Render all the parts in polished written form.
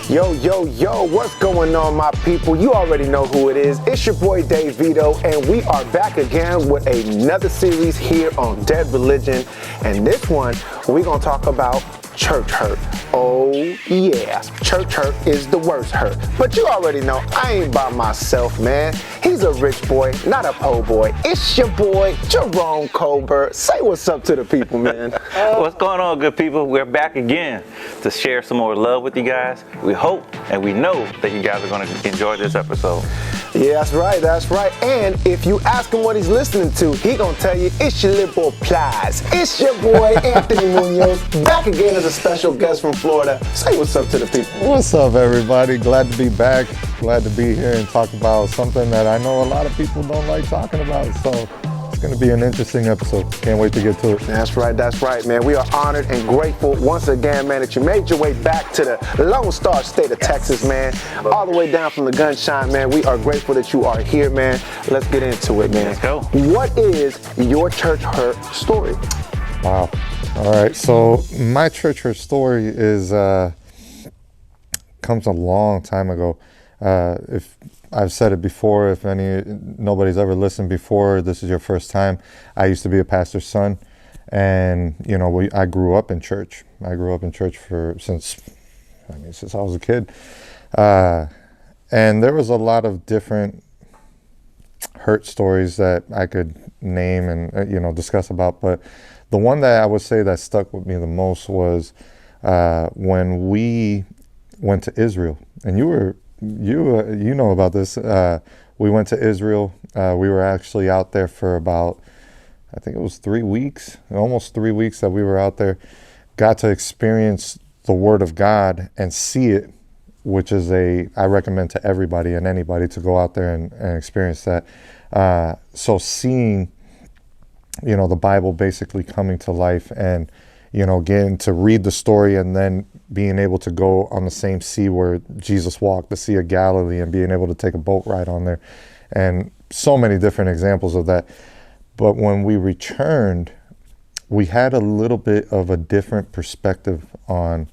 Yo, yo, yo, what's going on, my people? You already know who it is. It's your boy Dayvito, and we are back again with another series here on Dead Religion. And this one, we're going to talk about church hurt. Oh, yeah. Church hurt is the worst hurt. But you already know I ain't by myself, man. He's a rich boy, not a po' boy. It's your boy, Jerome Colbert. Say what's up to the people, man. What's going on, good people? We're back again to share some more love with you guys. We hope and we know that you guys are going to enjoy this episode. Yeah, that's right. And if you ask him what he's listening to, he gonna tell you it's your little boy Plies. It's your boy Anthony Munoz, back again as a special guest from Florida. Say what's up to the people. What's up, everybody? Glad to be back. Glad to be here and talk about something that I know a lot of people don't like talking about. So it's going to be an interesting episode. Can't wait to get to it. That's right, man. We are honored and grateful once again, man, that you made your way back to the Lone Star State of Texas, man. All the way down from the gunshine, man. We are grateful that you are here, man. Let's get into it, man. Let's go. What is your church hurt story? Wow. All right. So my church hurt story is comes a long time ago. If I've said it before, if nobody's ever listened before, this is your first time. I used to be a pastor's son, and I grew up in church. I grew up in church since I was a kid, and there was a lot of different hurt stories that I could name and discuss about. But the one that I would say that stuck with me the most was when we went to Israel, and you know about this. We went to Israel. We were actually out there for about, I think it was 3 weeks, almost 3 weeks that we were out there. Got to experience the Word of God and see it, which is I recommend to everybody and anybody to go out there and experience that. So seeing, the Bible basically coming to life and, getting to read the story and then being able to go on the same sea where Jesus walked, the Sea of Galilee, and being able to take a boat ride on there. And so many different examples of that. But when we returned, we had a little bit of a different perspective on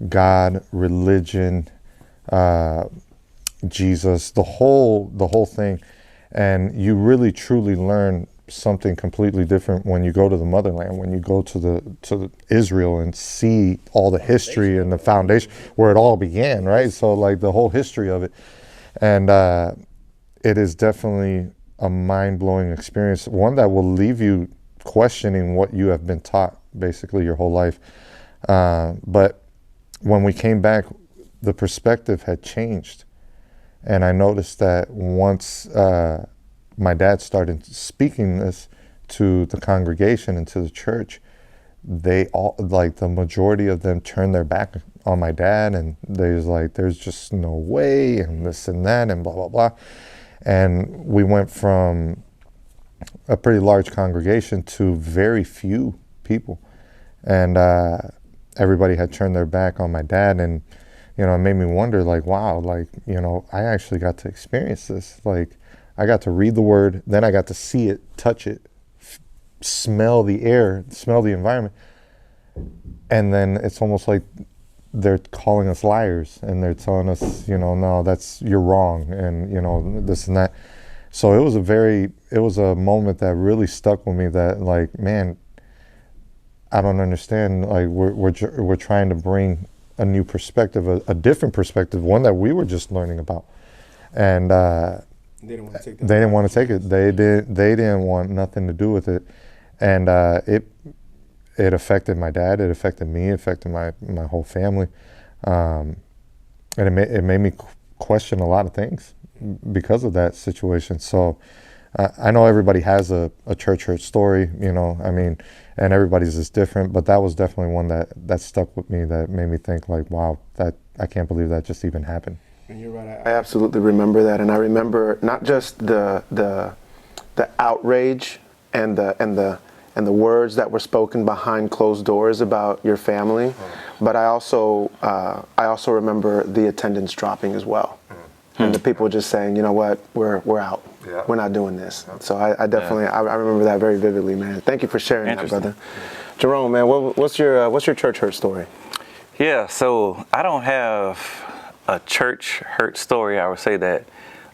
God, religion, Jesus, the whole thing. And you really truly learn something completely different when you go to the motherland, when you go to the Israel and see all the history and the foundation where it all began, right? So like the whole history of it. And it is definitely a mind-blowing experience, one that will leave you questioning what you have been taught basically your whole life. But when we came back, the perspective had changed. And I noticed that once my dad started speaking this to the congregation and to the church, they all, like the majority of them, turned their back on my dad, and they was like, there's just no way, and this and that, and blah, blah, blah. And we went from a pretty large congregation to very few people. And everybody had turned their back on my dad, and it made me wonder, like, wow, like, I actually got to experience this. Like, I got to read the Word, then I got to see it, touch it, smell the air, smell the environment. And then it's almost like they're calling us liars, and they're telling us, no, you're wrong, and, this and that. So it was a moment that really stuck with me, that, like, man, I don't understand. Like, we're trying to bring a new perspective, a different perspective, one that we were just learning about. And they didn't want to take that. They didn't want to take it. They didn't want nothing to do with it. And it affected my dad, it affected me, it affected my whole family. And it made me question a lot of things because of that situation. So I know everybody has a church hurt story, and everybody's is different, but that was definitely one that stuck with me, that made me think, like, wow, that I can't believe that just even happened. And you're right. I absolutely remember that, and I remember not just the outrage and the words that were spoken behind closed doors about your family, but I also remember the attendance dropping as well, and the people just saying, you know what, we're out. we're not doing this. So I definitely, I remember that very vividly, man. Thank you for sharing that, brother. Jerome, man, what's your church hurt story? Yeah, so I don't have a church hurt story, I would say, that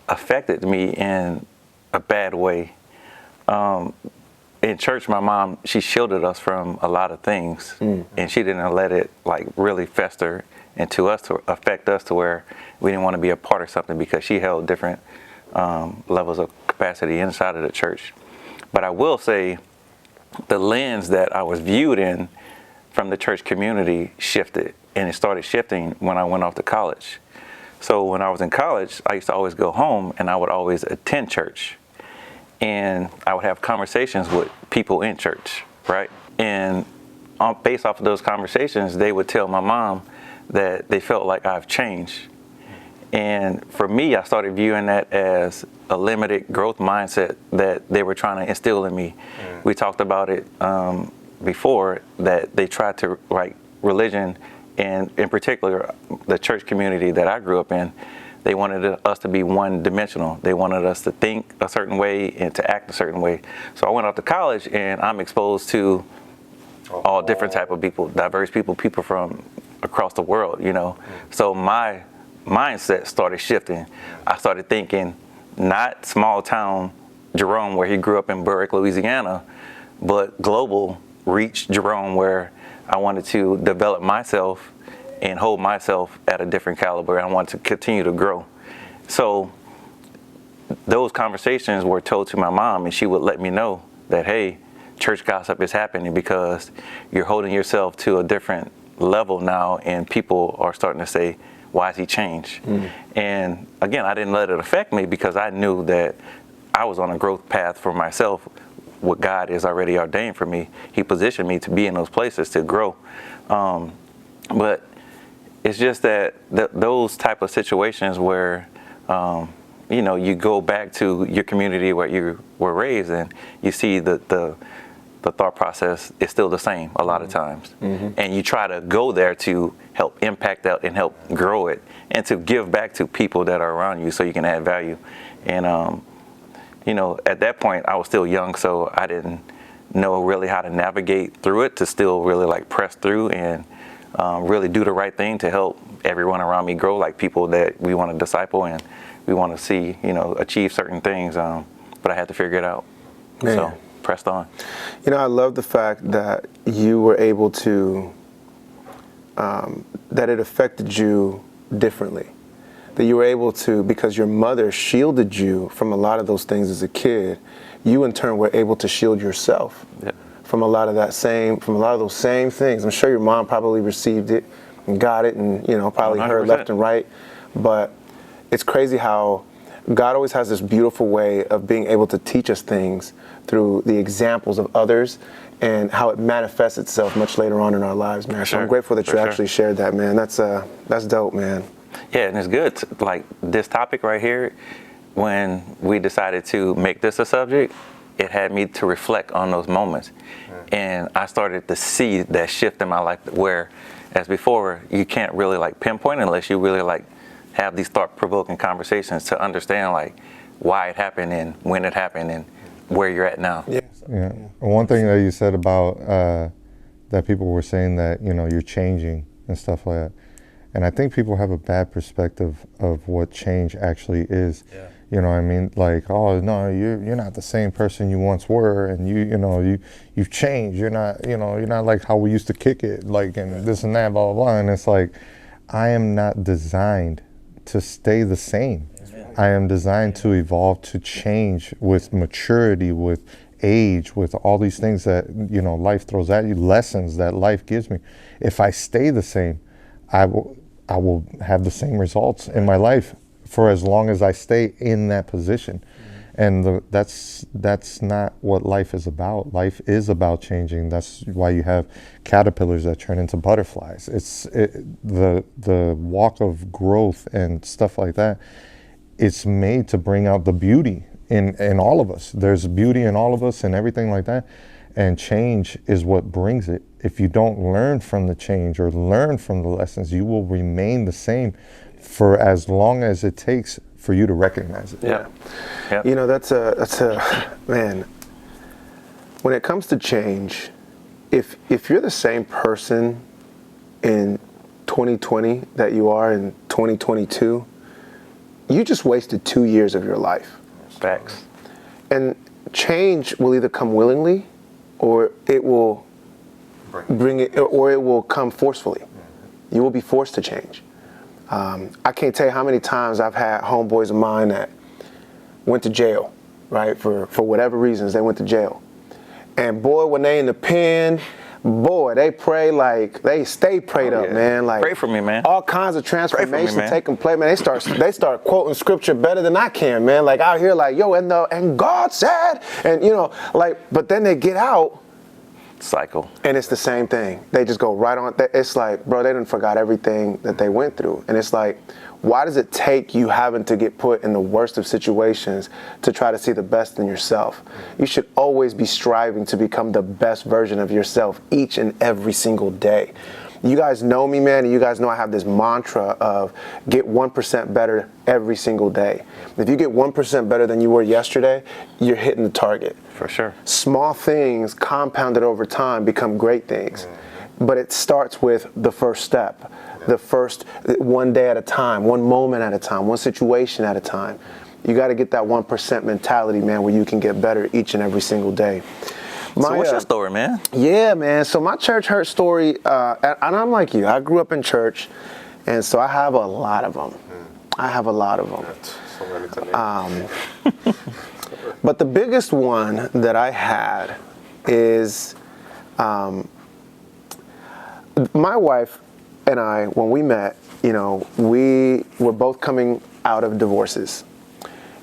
affected me in a bad way. In church, my mom, she shielded us from a lot of things, and she didn't let it like really fester into us to affect us to where we didn't want to be a part of something, because she held different levels of capacity inside of the church. But I will say the lens that I was viewed in from the church community shifted, and it started shifting when I went off to college. So when I was in college, I used to always go home and I would always attend church. And I would have conversations with people in church, right? And based off of those conversations, they would tell my mom that they felt like I've changed. And for me, I started viewing that as a limited growth mindset that they were trying to instill in me. We talked about it before, that they tried to, like, religion, and in particular, the church community that I grew up in, they wanted us to be one-dimensional. They wanted us to think a certain way and to act a certain way. So I went off to college, and I'm exposed to all different type of people, diverse people from across the world, you know. So my mindset started shifting. I started thinking not small town Jerome, where he grew up in Burrick, Louisiana, but global reach Jerome, where I wanted to develop myself and hold myself at a different caliber. I wanted to continue to grow. So those conversations were told to my mom, and she would let me know that, hey, church gossip is happening because you're holding yourself to a different level now, and people are starting to say, why has he changed? And again, I didn't let it affect me, because I knew that I was on a growth path for myself. What God has already ordained for me, he positioned me to be in those places to grow. But it's just that those type of situations where, you know, you go back to your community where you were raised, and you see the thought process is still the same a lot of times. And you try to go there to help impact that and help grow it, and to give back to people that are around you so you can add value. And, you know, at that point I was still young, so I didn't know really how to navigate through it, to still really like press through and really do the right thing to help everyone around me grow, like people that we want to disciple and we want to see, you know, achieve certain things. But I had to figure it out. Man. So pressed on. You know, I love the fact that you were able to, that it affected you differently. That you were able to, because your mother shielded you from a lot of those things as a kid, you in turn were able to shield yourself from a lot of those same things. I'm sure your mom probably received it and got it, and, you know, probably 100%. Heard left and right. But it's crazy how God always has this beautiful way of being able to teach us things through the examples of others, and how it manifests itself much later on in our lives, man. So I'm grateful that you actually shared that, man. That's dope, man. Yeah, and it's good. Like this topic right here, when we decided to make this a subject, it had me to reflect on those moments. And I started to see that shift in my life, where as before, you can't really like pinpoint unless you really like have these thought-provoking conversations to understand like why it happened and when it happened and where you're at now. Yeah. One thing that you said about that people were saying that, you know, you're changing and stuff like that. And I think people have a bad perspective of what change actually is. You know what I mean? Like, oh no, you're not the same person you once were, and you've changed. You're not like how we used to kick it, like, and this and that, blah blah blah. And it's like, I am not designed to stay the same. I am designed to evolve, to change with maturity, with age, with all these things that, you know, life throws at you, lessons that life gives me. If I stay the same, I will have the same results in my life for as long as I stay in that position. And that's not what life is about. Life is about changing. That's why you have caterpillars that turn into butterflies. The walk of growth and stuff like that. It's made to bring out the beauty in all of us. There's beauty in all of us and everything like that. And change is what brings it. If you don't learn from the change or learn from the lessons, you will remain the same for as long as it takes for you to recognize it. Yeah. Yep. You know, that's a man. When it comes to change, if you're the same person in 2020 that you are in 2022, you just wasted 2 years of your life. Facts. And change will either come willingly, or it will bring it, or it will come forcefully. You will be forced to change. I can't tell you how many times I've had homeboys of mine that went to jail, right? For whatever reasons, they went to jail. And boy, when they in the pen, boy, they pray like they stay prayed up, man. Like, pray for me, man. All kinds of transformation man. taking place, man. They start quoting scripture better than I can, man. Like out here, like, yo, and God said, and you know, like, but then they get out. Cycle. And it's the same thing. They just go right on. It's like, bro, they done forgot everything that they went through. And it's like, why does it take you having to get put in the worst of situations to try to see the best in yourself? You should always be striving to become the best version of yourself each and every single day. You guys know me, man, and you guys know I have this mantra of get 1% better every single day. If you get 1% better than you were yesterday, you're hitting the target. For sure. Small things compounded over time become great things. But it starts with the first step, the first one day at a time, one moment at a time, one situation at a time. You got to get that 1% mentality, man, where you can get better each and every single day. So what's your story, man? Yeah, man. So my church hurt story, and I'm like you. I grew up in church, and so I have a lot of them. I have a lot of them. But the biggest one that I had is my wife and I, when we met, you know, we were both coming out of divorces.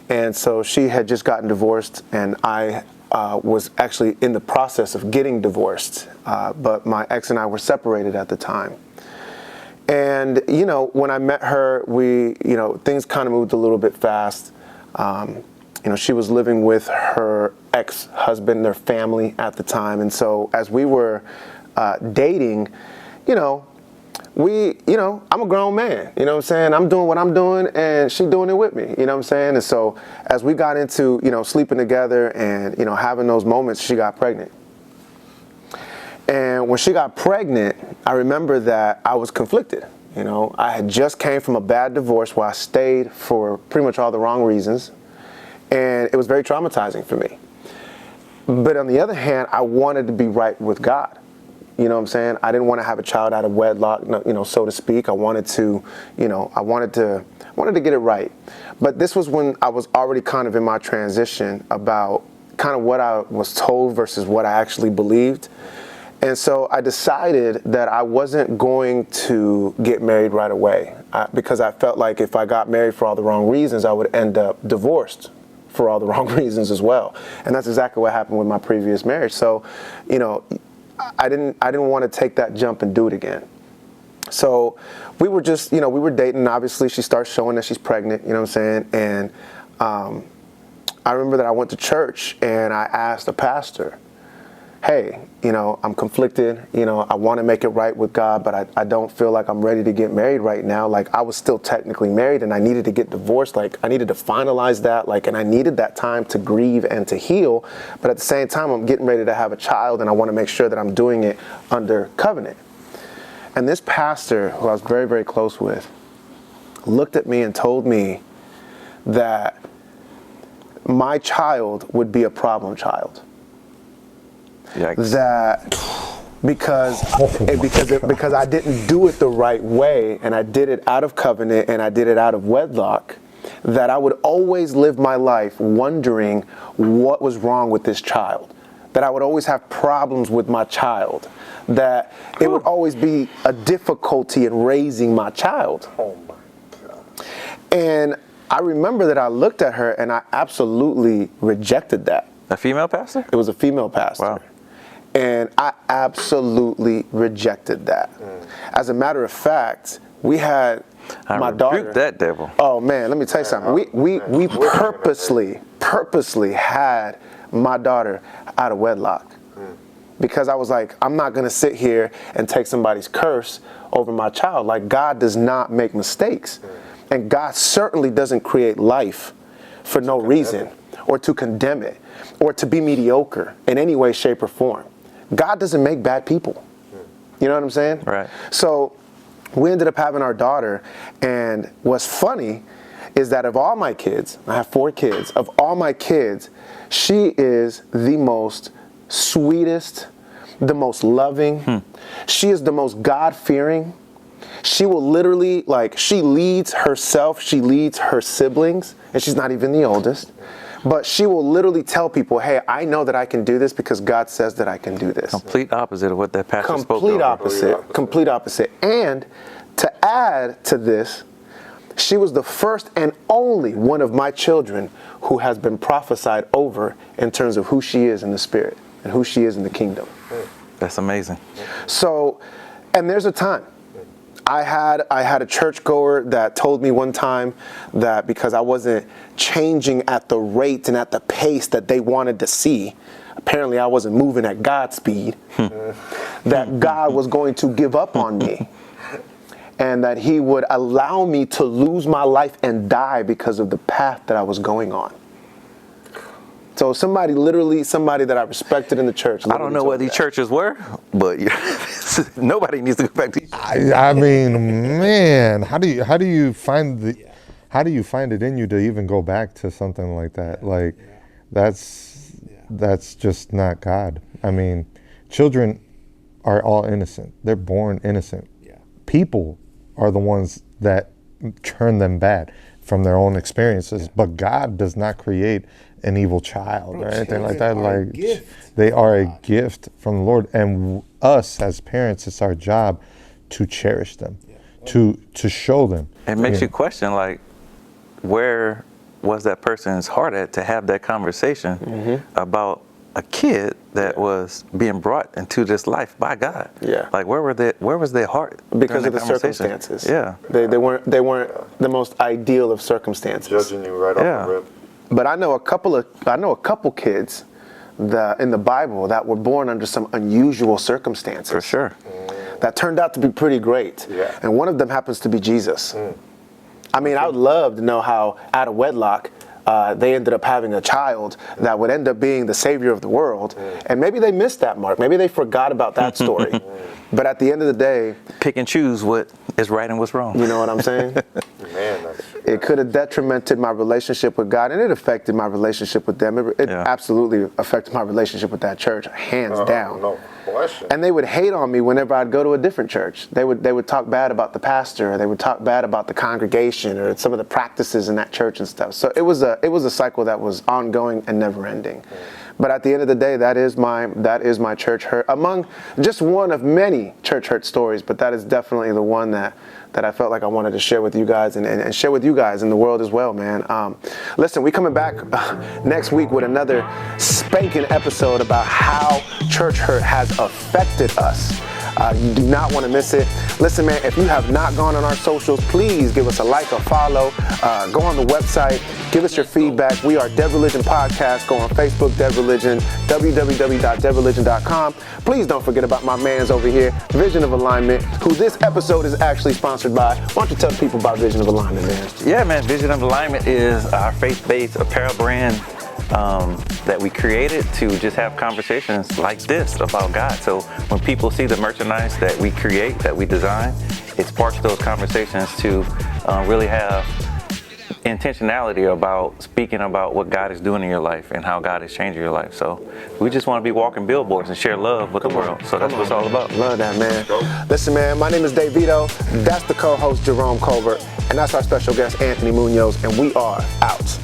And so she had just gotten divorced, and I was actually in the process of getting divorced, but my ex and I were separated at the time. And, you know, when I met her, things kind of moved a little bit fast. You know, she was living with her ex-husband, their family at the time. And so as we were dating, I'm a grown man, you know what I'm saying? I'm doing what I'm doing and she doing it with me, you know what I'm saying? And so as we got into, sleeping together and, having those moments, she got pregnant. And when she got pregnant, I remember that I was conflicted. I had just came from a bad divorce where I stayed for pretty much all the wrong reasons. And it was very traumatizing for me. But on the other hand, I wanted to be right with God. You know what I'm saying? I didn't want to have a child out of wedlock, so to speak. I wanted to get it right. But this was when I was already kind of in my transition about kind of what I was told versus what I actually believed. And so I decided that I wasn't going to get married right away because I felt like if I got married for all the wrong reasons, I would end up divorced for all the wrong reasons as well. And that's exactly what happened with my previous marriage. So, I didn't want to take that jump and do it again. So we were just, we were dating. Obviously, she starts showing that she's pregnant, you know what I'm saying? And I remember that I went to church and I asked the pastor, hey, I'm conflicted, I want to make it right with God, but I don't feel like I'm ready to get married right now. Like I was still technically married and I needed to get divorced. Like I needed to finalize that, and I needed that time to grieve and to heal. But at the same time, I'm getting ready to have a child and I want to make sure that I'm doing it under covenant. And this pastor, who I was very, very close with, looked at me and told me that my child would be a problem child. Yikes. That because I didn't do it the right way and I did it out of covenant and I did it out of wedlock, that I would always live my life wondering what was wrong with this child, that I would always have problems with my child, that it would always be a difficulty in raising my child. Oh my God. And I remember that I looked at her and I absolutely rejected that. A female pastor? It was a female pastor. Wow. And I absolutely rejected that. As a matter of fact, we had my daughter. That devil. Oh man, let me tell you something. We purposely had my daughter out of wedlock. Because I was like, I'm not gonna sit here and take somebody's curse over my child. Like God does not make mistakes. And God certainly doesn't create life for no reason, or to condemn it, or to be mediocre in any way, shape, or form. God doesn't make bad people. You know what I'm saying? Right. So we ended up having our daughter, and what's funny is that of all my kids, I have 4 kids, of all my kids, she is the most sweetest, the most loving. She is the most God-fearing. She will literally, like, she leads herself, she leads her siblings, and she's not even the oldest. But she will literally tell people, hey, I know that I can do this because God says that I can do this. Complete opposite of what that pastor spoke of. Complete opposite. And to add to this, she was the first and only one of my children who has been prophesied over in terms of who she is in the spirit and who she is in the kingdom. That's amazing. So, and there's a time. I had a churchgoer that told me one time that because I wasn't changing at the rate and at the pace that they wanted to see, apparently I wasn't moving at God's speed, that God was going to give up on me and that he would allow me to lose my life and die because of the path that I was going on. So somebody that I respected in the church. I don't know what these churches were, but nobody needs to go back to. I mean, man, how do you find it in you to even go back to something like that? Like, that's just not God. I mean, children are all innocent. They're born innocent. People are the ones that turn them bad from their own experiences, but God does not create an evil child or anything like that. Like, they are a gift from the Lord, and us as parents, it's our job to cherish them, to show them. It makes you question, like, where was that person's heart at to have that conversation about a kid that was being brought into this life by God? Like, where was their heart? Because of the circumstances. They weren't the most ideal of circumstances. Judging you right off the rip. But I know a couple kids that in the Bible that were born under some unusual circumstances. For sure. That turned out to be pretty great. And one of them happens to be Jesus. I mean, I would love to know how out of wedlock they ended up having a child that would end up being the savior of the world. And maybe they missed that mark. Maybe they forgot about that story. But at the end of the day, pick and choose what is right and what's wrong. You know what I'm saying? It could have detrimented my relationship with God, and it affected my relationship with them. It absolutely affected my relationship with that church, hands down. No question. And they would hate on me whenever I'd go to a different church. They would talk bad about the pastor, or they would talk bad about the congregation, or some of the practices in that church and stuff. So it was a cycle that was ongoing and never ending. But at the end of the day, that is my church hurt, among just one of many church hurt stories. But that is definitely the one that I felt like I wanted to share with you guys and share with you guys in the world as well, man. Listen, we coming back next week with another spanking episode about how church hurt has affected us. You do not want to miss it. Listen, man, if you have not gone on our socials, please give us a like or follow. Go on the website. Give us your feedback. We are Dead Religion Podcast. Go on Facebook, Dead Religion, www.deadreligion.com. Please don't forget about my mans over here, Vision of Alignment, who this episode is actually sponsored by. Why don't you tell people about Vision of Alignment, man? Yeah, man, Vision of Alignment is our faith-based apparel brand that we created to just have conversations like this about God. So when people see the merchandise that we create, that we design, it sparks those conversations to really have intentionality about speaking about what God is doing in your life and how God is changing your life. So we just want to be walking billboards and share love with the world. So that's what it's all about. Love that, man. Listen, man, my name is Dayvito. That's the co-host, Jerome Colbert. And that's our special guest, Anthony Munoz. And we are out.